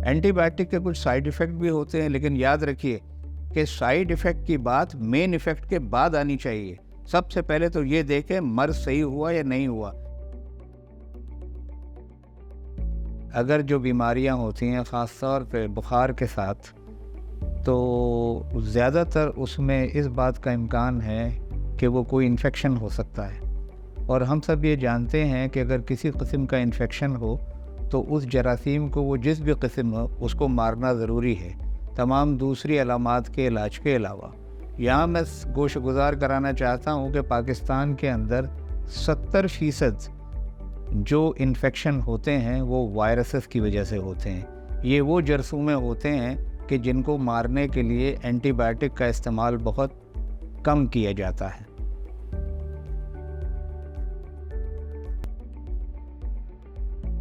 Anti biotic کے کچھ side effect بھی ہوتے ہیں، لیکن یاد رکھیے کہ سائیڈ ایفیکٹ کی بات مین ایفیکٹ کے بعد آنی چاہیے۔ سب سے پہلے تو یہ دیکھیں مرض صحیح ہوا یا نہیں ہوا۔ اگر جو بیماریاں ہوتی ہیں خاص طور پہ بخار کے ساتھ، تو زیادہ تر اس میں اس بات کا امکان ہے کہ وہ کوئی انفیکشن ہو سکتا ہے، اور ہم سب یہ جانتے ہیں کہ اگر کسی قسم کا انفیکشن ہو تو اس جراثیم کو، وہ جس بھی قسم ہو، اس کو مارنا ضروری ہے تمام دوسری علامات کے علاج کے علاوہ۔ یہاں میں گوش گزار کرانا چاہتا ہوں کہ پاکستان کے اندر 70% جو انفیکشن ہوتے ہیں وہ وائرسز کی وجہ سے ہوتے ہیں۔ یہ وہ جرثومے ہوتے ہیں کہ جن کو مارنے کے لیے اینٹی بائیوٹک کا استعمال بہت کم کیا جاتا ہے۔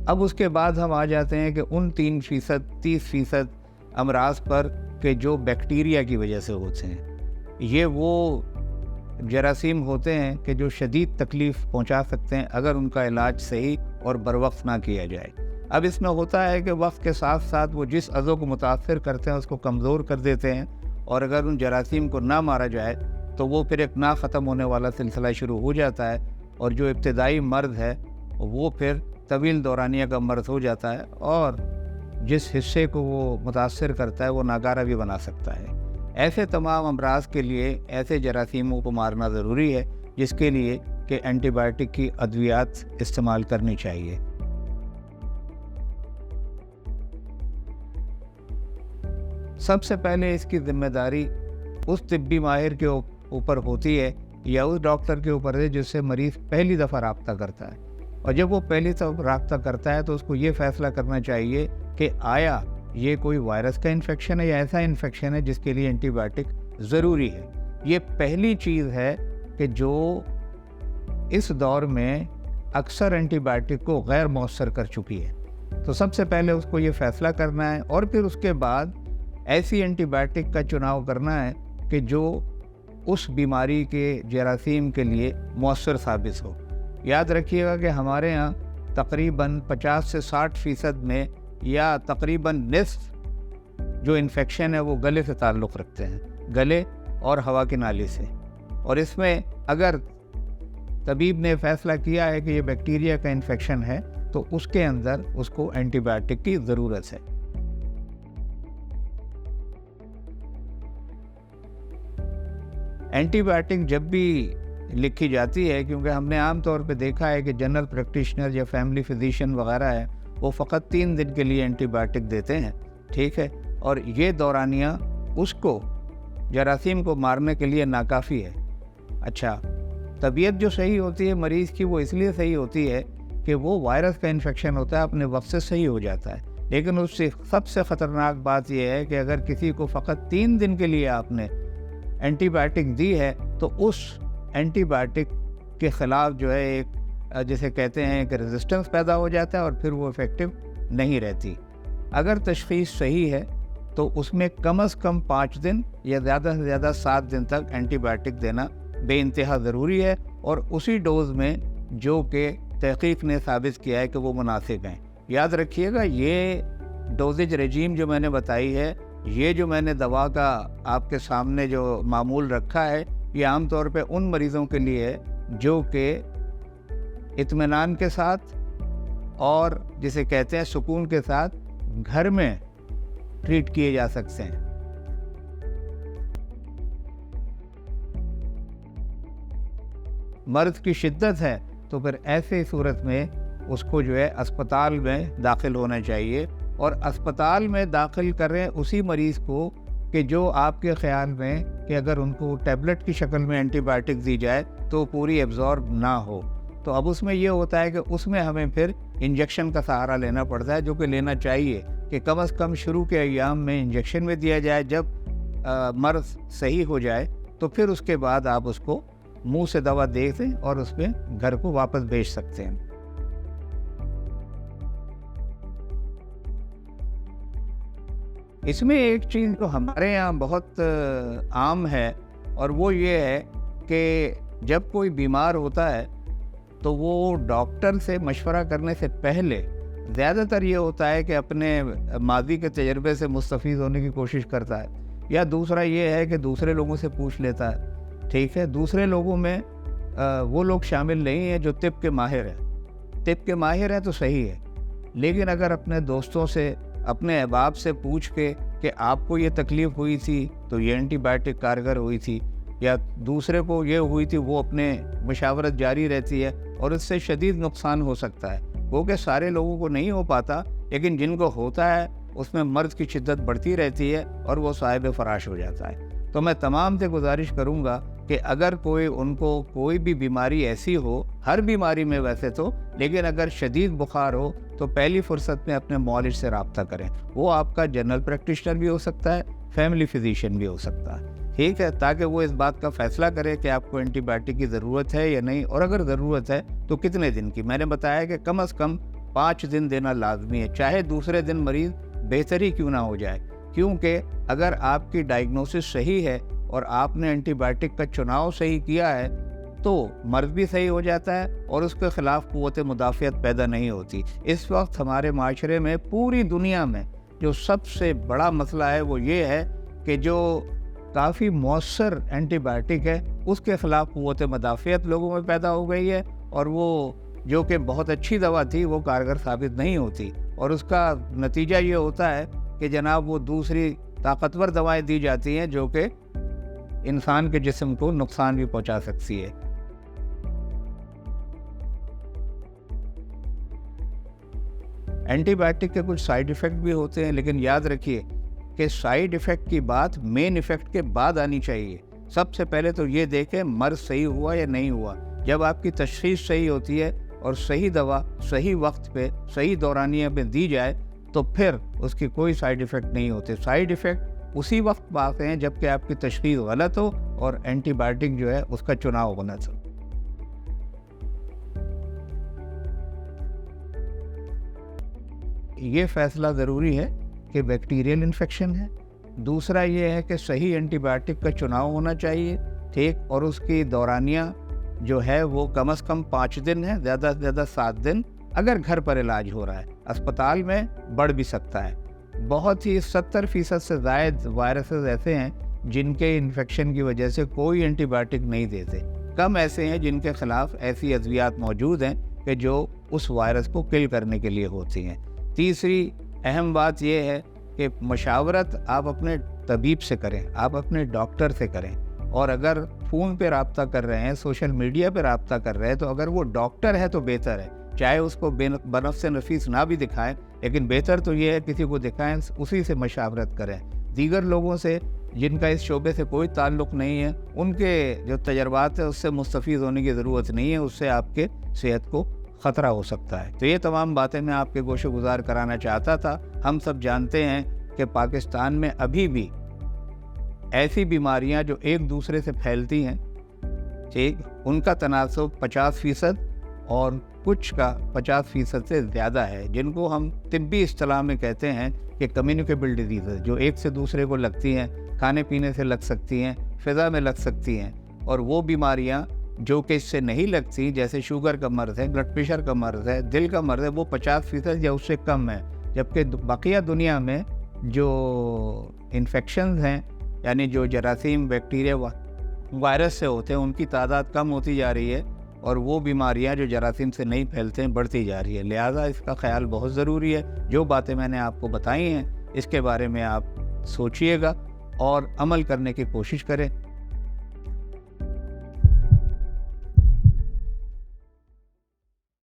اب اس کے بعد ہم آ جاتے ہیں کہ ان 30% امراض پر کہ جو بیکٹیریا کی وجہ سے ہوتے ہیں۔ یہ وہ جراثیم ہوتے ہیں کہ جو شدید تکلیف پہنچا سکتے ہیں اگر ان کا علاج صحیح اور بروقت نہ کیا جائے۔ اب اس میں ہوتا ہے کہ وقت کے ساتھ ساتھ وہ جس عضو کو متاثر کرتے ہیں اس کو کمزور کر دیتے ہیں، اور اگر ان جراثیم کو نہ مارا جائے تو وہ پھر ایک نہ ختم ہونے والا سلسلہ شروع ہو جاتا ہے، اور جو ابتدائی مرض ہے وہ پھر طویل دورانیہ کا مرض ہو جاتا ہے، اور جس حصے کو وہ متاثر کرتا ہے وہ ناکارہ بھی بنا سکتا ہے۔ ایسے تمام امراض کے لیے ایسے جراثیموں کو مارنا ضروری ہے، جس کے لیے کہ اینٹی بائیوٹک کی ادویات استعمال کرنی چاہیے۔ سب سے پہلے اس کی ذمہ داری اس طبی ماہر کے اوپر ہوتی ہے یا اس ڈاکٹر کے اوپر ہے جس سے مریض پہلی دفعہ رابطہ کرتا ہے، اور جب وہ پہلی دفعہ رابطہ کرتا ہے تو اس کو یہ فیصلہ کرنا چاہیے کہ آیا یہ کوئی وائرس کا انفیکشن ہے یا ایسا انفیکشن ہے جس کے لیے اینٹی بائیوٹک ضروری ہے۔ یہ پہلی چیز ہے کہ جو اس دور میں اکثر اینٹی بائیوٹک کو غیر مؤثر کر چکی ہے۔ تو سب سے پہلے اس کو یہ فیصلہ کرنا ہے، اور پھر اس کے بعد ایسی اینٹی بائیوٹک کا چناؤ کرنا ہے کہ جو اس بیماری کے جراثیم کے لیے مؤثر ثابت ہو۔ یاد رکھیے گا کہ ہمارے ہاں تقریباً 50 سے 60% میں یا تقریباً نصف جو انفیکشن ہے وہ گلے سے تعلق رکھتے ہیں، گلے اور ہوا کی نالی سے، اور اس میں اگر طبیب نے فیصلہ کیا ہے کہ یہ بیکٹیریا کا انفیکشن ہے تو اس کے اندر اس کو اینٹی بائیوٹک کی ضرورت ہے۔ اینٹی بائیوٹک جب بھی لکھی جاتی ہے، کیونکہ ہم نے عام طور پہ دیکھا ہے کہ جنرل پریکٹیشنر یا فیملی فزیشین وغیرہ ہے، وہ فقط 3 دن کے لیے اینٹی بائیوٹک دیتے ہیں، ٹھیک ہے، اور یہ دورانیہ اس کو جراثیم کو مارنے کے لیے ناکافی ہے۔ اچھا، طبیعت جو صحیح ہوتی ہے مریض کی وہ اس لیے صحیح ہوتی ہے کہ وہ وائرس کا انفیکشن ہوتا ہے اپنے وقت سے صحیح ہو جاتا ہے، لیکن اس سے سب سے خطرناک بات یہ ہے کہ اگر کسی کو فقط 3 دن کے لیے آپ نے اینٹی بائیوٹک دی ہے تو اس اینٹی بائیوٹک کے خلاف جو ہے ایک جسے کہتے ہیں کہ ریزسٹنس پیدا ہو جاتا ہے، اور پھر وہ افیکٹو نہیں رہتی۔ اگر تشخیص صحیح ہے تو اس میں کم از کم 5 دن یا زیادہ سے زیادہ 7 دن تک اینٹی بائیوٹک دینا بے انتہا ضروری ہے، اور اسی ڈوز میں جو کہ تحقیق نے ثابت کیا ہے کہ وہ مناسب ہیں۔ یاد رکھیے گا یہ ڈوزیج رجیم جو میں نے بتائی ہے، یہ جو میں نے دوا کا آپ کے سامنے جو معمول رکھا ہے، یہ عام طور پہ ان مریضوں کے لیے ہے جو کہ اطمینان کے ساتھ اور جسے کہتے ہیں سکون کے ساتھ گھر میں ٹریٹ کیے جا سکتے ہیں۔ مرض کی شدت ہے تو پھر ایسے صورت میں اس کو جو ہے اسپتال میں داخل ہونا چاہیے، اور اسپتال میں داخل کریں اسی مریض کو کہ جو آپ کے خیال میں کہ اگر ان کو ٹیبلٹ کی شکل میں اینٹی بائیوٹک دی جائے تو پوری ایبزارب نہ ہو، تو اب اس میں یہ ہوتا ہے کہ اس میں ہمیں پھر انجیکشن کا سہارا لینا پڑتا ہے، جو کہ لینا چاہیے کہ کم از کم شروع کے ایام میں انجیکشن میں دیا جائے۔ جب مرض صحیح ہو جائے تو پھر اس کے بعد آپ اس کو منہ سے دوا دے دیں اور اس میں گھر کو واپس بھیج سکتے ہیں۔ اس میں ایک چیز جو ہمارے یہاں بہت عام ہے، اور وہ یہ ہے کہ جب کوئی بیمار ہوتا ہے تو وہ ڈاکٹر سے مشورہ کرنے سے پہلے زیادہ تر یہ ہوتا ہے کہ اپنے ماضی کے تجربے سے مستفید ہونے کی کوشش کرتا ہے، یا دوسرا یہ ہے کہ دوسرے لوگوں سے پوچھ لیتا ہے، ٹھیک ہے۔ دوسرے لوگوں میں وہ لوگ شامل نہیں ہیں جو طب کے ماہر ہیں۔ طب کے ماہر ہیں تو صحیح ہے، لیکن اگر اپنے دوستوں سے، اپنے احباب سے پوچھ کے کہ آپ کو یہ تکلیف ہوئی تھی تو یہ اینٹی بائیوٹک کارگر ہوئی تھی، یا دوسرے کو یہ ہوئی تھی، وہ اپنے مشاورت جاری رہتی ہے اور اس سے شدید نقصان ہو سکتا ہے۔ وہ کہ سارے لوگوں کو نہیں ہو پاتا، لیکن جن کو ہوتا ہے اس میں مرض کی شدت بڑھتی رہتی ہے اور وہ صاحب فراش ہو جاتا ہے۔ تو میں تمام سے گزارش کروں گا کہ اگر ان کو کوئی بھی بیماری ایسی ہو، ہر بیماری میں ویسے تو، لیکن اگر شدید بخار ہو تو پہلی فرصت میں اپنے معالج سے رابطہ کریں۔ وہ آپ کا جنرل پریکٹیشنر بھی ہو سکتا ہے، فیملی فزیشین بھی ہو سکتا ہے، ٹھیک ہے، تاکہ وہ اس بات کا فیصلہ کرے کہ آپ کو اینٹی بائیوٹک کی ضرورت ہے یا نہیں، اور اگر ضرورت ہے تو کتنے دن کی۔ میں نے بتایا کہ کم از کم 5 دن دینا لازمی ہے، چاہے دوسرے دن مریض بہتر ہی کیوں نہ ہو جائے، کیونکہ اگر آپ کی ڈائگنوسس صحیح ہے اور آپ نے اینٹی بائیوٹک کا چناؤ صحیح کیا ہے تو مرض بھی صحیح ہو جاتا ہے اور اس کے خلاف قوت مدافعت پیدا نہیں ہوتی۔ اس وقت ہمارے معاشرے میں، پوری دنیا میں جو سب سے بڑا مسئلہ ہے وہ یہ ہے کہ جو کافی مؤثر اینٹی بائیوٹک ہے اس کے خلاف قوت مدافعت لوگوں میں پیدا ہو گئی ہے، اور وہ جو کہ بہت اچھی دوا تھی وہ کارگر ثابت نہیں ہوتی، اور اس کا نتیجہ یہ ہوتا ہے کہ جناب وہ دوسری طاقتور دوائیں دی جاتی ہیں جو کہ انسان کے جسم کو نقصان بھی پہنچا سکتی ہے۔ اینٹی بائیوٹک کے کچھ سائیڈ ایفیکٹ بھی ہوتے ہیں، لیکن یاد رکھیے کہ سائیڈ ایفیکٹ کی بات مین ایفیکٹ کے بعد آنی چاہیے۔ سب سے پہلے تو یہ دیکھیں مرض صحیح ہوا یا نہیں ہوا۔ جب آپ کی تشخیص صحیح ہوتی ہے اور صحیح دوا صحیح وقت پہ صحیح دورانیہ میں دی جائے تو پھر اس کی کوئی سائیڈ ایفیکٹ نہیں ہوتے۔ سائیڈ ایفیکٹ اسی وقت آتے ہیں جب کہ آپ کی تشخیص غلط ہو اور اینٹی بائیوٹک جو ہے اس کا چناؤ غلط ہو۔ یہ فیصلہ ضروری ہے کہ بیکٹیریل انفیکشن ہے، دوسرا یہ ہے کہ صحیح اینٹی بائیوٹک کا چناؤ ہونا چاہیے، ٹھیک، اور اس کی دورانیہ جو ہے وہ کم از کم 5 دن ہے، زیادہ سے زیادہ 7 دن، اگر گھر پر علاج ہو رہا ہے۔ اسپتال میں بڑھ بھی سکتا ہے۔ بہت ہی 70% سے زائد وائرسز ایسے ہیں جن کے انفیکشن کی وجہ سے کوئی اینٹی بائیوٹک نہیں دیتے، کم ایسے ہیں جن کے خلاف ایسی ادویات موجود ہیں کہ جو اس وائرس کو کل کرنے کے لیے ہوتی ہیں۔ تیسری اہم بات یہ ہے کہ مشاورت آپ اپنے طبیب سے کریں، آپ اپنے ڈاکٹر سے کریں، اور اگر فون پہ رابطہ کر رہے ہیں، سوشل میڈیا پہ رابطہ کر رہے ہیں، تو اگر وہ ڈاکٹر ہے تو بہتر ہے، چاہے اس کو بنفس نفیس نہ بھی دکھائیں، لیکن بہتر تو یہ ہے کسی کو دکھائیں، اسی سے مشاورت کریں۔ دیگر لوگوں سے جن کا اس شعبے سے کوئی تعلق نہیں ہے، ان کے جو تجربات ہیں اس سے مستفید ہونے کی ضرورت نہیں ہے، اس سے آپ کے صحت کو خطرہ ہو سکتا ہے۔ تو یہ تمام باتیں میں آپ کے گوشے گزار کرانا چاہتا تھا۔ ہم سب جانتے ہیں کہ پاکستان میں ابھی بھی ایسی بیماریاں جو ایک دوسرے سے پھیلتی ہیں، ٹھیک، ان کا تناسب 50% اور کچھ کا 50% سے زیادہ ہے، جن کو ہم طبی اصطلاح میں کہتے ہیں کہ کمیونیکیبل ڈیزیزز، جو ایک سے دوسرے کو لگتی ہیں، کھانے پینے سے لگ سکتی ہیں، فضا میں لگ سکتی ہیں، اور وہ بیماریاں جو کہ اس سے نہیں لگتی، جیسے شوگر کا مرض ہے، بلڈ پریشر کا مرض ہے، دل کا مرض ہے، وہ 50% یا اس سے کم ہے، جبکہ بقیہ دنیا میں جو انفیکشنز ہیں، یعنی جو جراثیم، بیکٹیریا، وائرس سے ہوتے ہیں، ان کی تعداد کم ہوتی جا رہی ہے، اور وہ بیماریاں جو جراثیم سے نہیں پھیلتے ہیں بڑھتی جا رہی ہے۔ لہٰذا اس کا خیال بہت ضروری ہے۔ جو باتیں میں نے آپ کو بتائی ہیں اس کے بارے میں آپ سوچئے گا اور عمل کرنے کی کوشش کریں۔